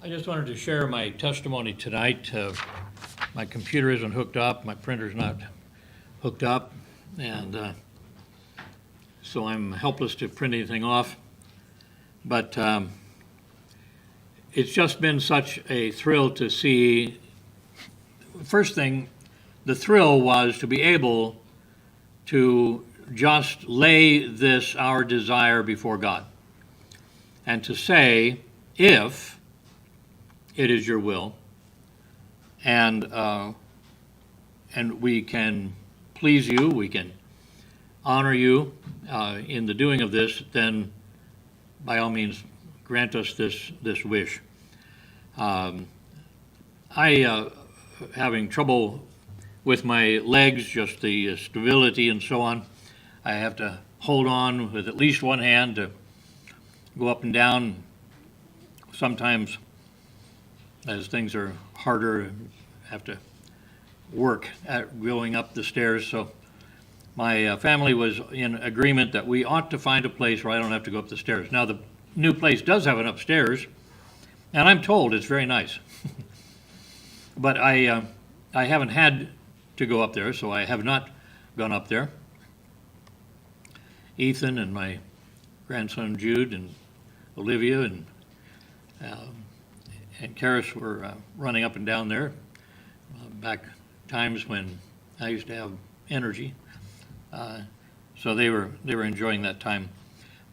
I just wanted to share my testimony tonight. My computer isn't hooked up, my printer's not hooked up, and so I'm helpless to print anything off. But it's just been such a thrill to see. First thing, the thrill was to be able to just lay this, our desire, before God, and to say, if it is your will, and we can please you, we can honor you in the doing of this, then by all means grant us this wish. Having trouble with my legs, just the stability and so on, I have to hold on with at least one hand to go up and down. Sometimes, as things are harder, have to work at going up the stairs. So my family was in agreement that we ought to find a place where I don't have to go up the stairs. Now the new place does have an upstairs, and I'm told it's very nice. But I haven't had to go up there, so I have not gone up there. Ethan and my grandson Jude and Olivia and Karis were running up and down there back times when I used to have energy. So they were enjoying that time.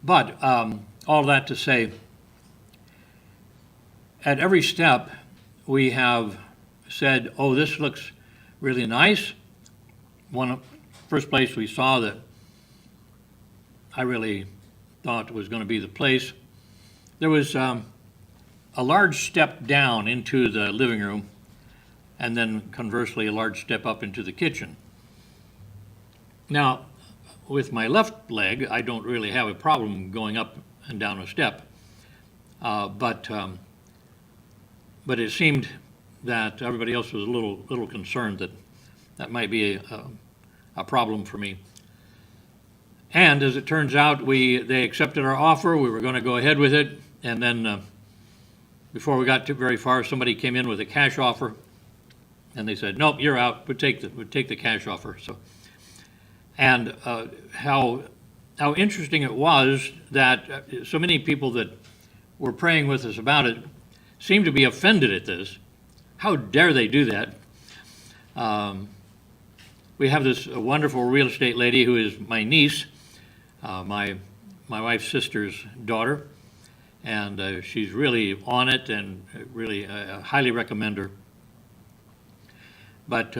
But all that to say, at every step we have said, oh, this looks really nice. First place we saw that I really thought was going to be the place, there was a large step down into the living room, and then conversely a large step up into the kitchen. Now, with my left leg, I don't really have a problem going up and down a step, but it seemed that everybody else was a little concerned that might be a problem for me. And as it turns out, they accepted our offer. We were going to go ahead with it, and then before we got very far, somebody came in with a cash offer, and they said, "Nope, you're out. We'll take the cash offer." So, and how interesting it was that so many people that were praying with us about it seemed to be offended at this. How dare they do that? We have this wonderful real estate lady who is my niece, my wife's sister's daughter, and she's really on it, and really highly recommend her. But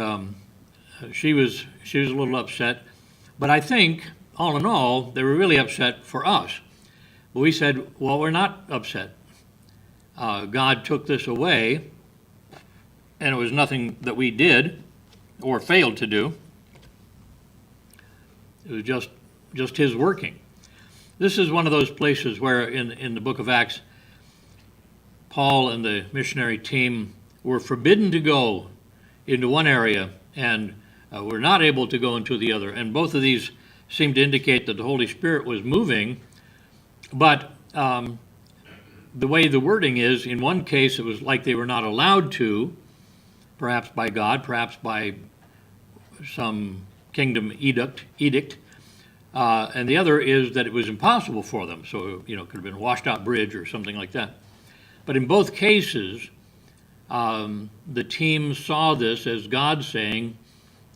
she was a little upset. But I think, all in all, they were really upset for us. But we said, well, we're not upset. God took this away, and it was nothing that we did or failed to do. It was just his working. This is one of those places where in the book of Acts, Paul and the missionary team were forbidden to go into one area and were not able to go into the other. And both of these seem to indicate that the Holy Spirit was moving, but the way the wording is, in one case it was like they were not allowed to, perhaps by God, perhaps by some kingdom edict, and the other is that it was impossible for them. So, it could have been a washed out bridge or something like that. But in both cases, the team saw this as God saying,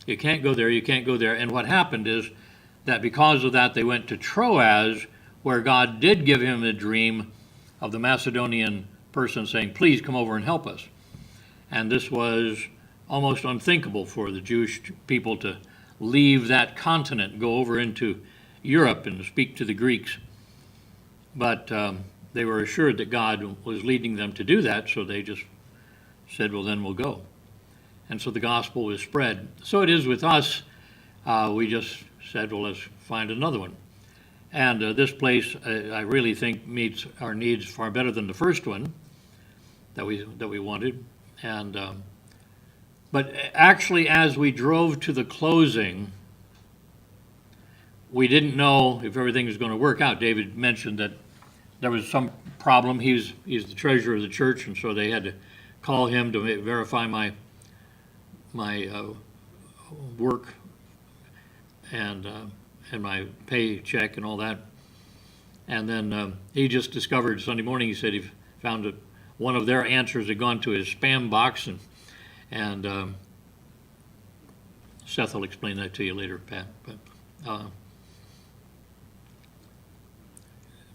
you can't go there, you can't go there. And what happened is that because of that, they went to Troas, where God did give him a dream of the Macedonian person saying, please come over and help us. And this was almost unthinkable for the Jewish people to leave that continent and go over into Europe and speak to the Greeks. But they were assured that God was leading them to do that, so they just said, well, then we'll go. And so the gospel was spread. So it is with us. We just said, well, let's find another one. And this place, I really think, meets our needs far better than the first one that we wanted. And but actually, as we drove to the closing, we didn't know if everything was going to work out. David mentioned that there was some problem. He's the treasurer of the church, and so they had to call him to verify my work and my paycheck and all that. And then he just discovered Sunday morning, he said he found that one of their answers had gone to his spam box, and Seth will explain that to you later, Pat. But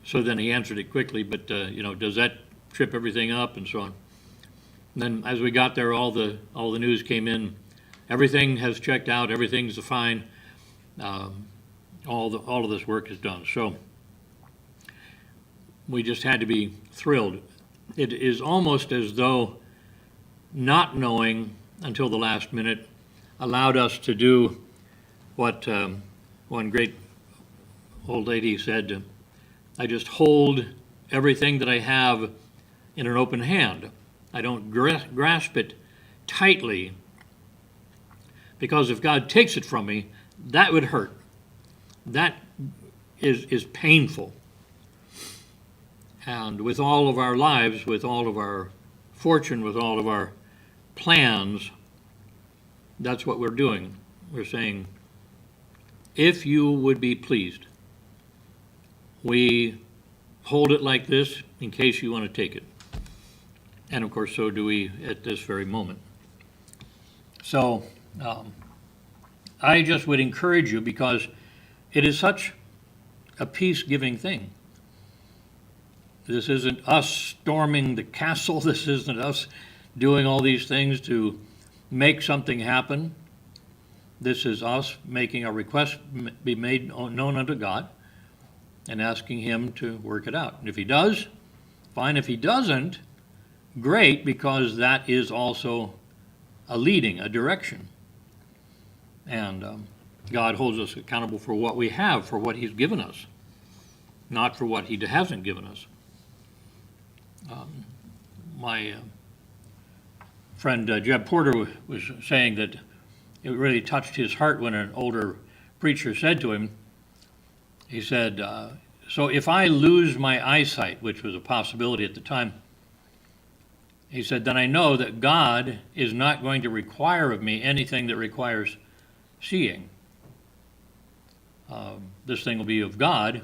so then he answered it quickly, but does that trip everything up and so on? And then as we got there, all the news came in. Everything has checked out. Everything's fine. All of this work is done. So we just had to be thrilled. It is almost as though not knowing until the last minute allowed us to do what one great old lady said, I just hold everything that I have in an open hand. I don't grasp it tightly, because if God takes it from me, that would hurt. That is painful. And with all of our lives, with all of our fortune, with all of our plans, that's what we're doing. We're saying, if you would be pleased, we hold it like this in case you want to take it. And of course, so do we at this very moment. So I just would encourage you, because it is such a peace-giving thing. This isn't us storming the castle. This isn't us doing all these things to make something happen. This is us making a request be made known unto God and asking him to work it out. And if he does, fine. If he doesn't, great, because that is also a leading, a direction. And God holds us accountable for what we have, for what he's given us, not for what he hasn't given us. My friend Jeb Porter was saying that it really touched his heart when an older preacher said to him, he said, so if I lose my eyesight, which was a possibility at the time, he said, then I know that God is not going to require of me anything that requires seeing. This thing will be of God,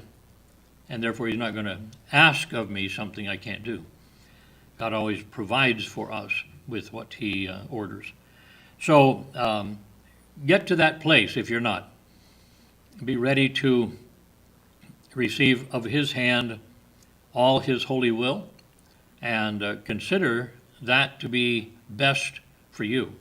and therefore he's not going to ask of me something I can't do. God always provides for us with what he orders. So get to that place if you're not. Be ready to receive of his hand all his holy will, and consider that to be best for you.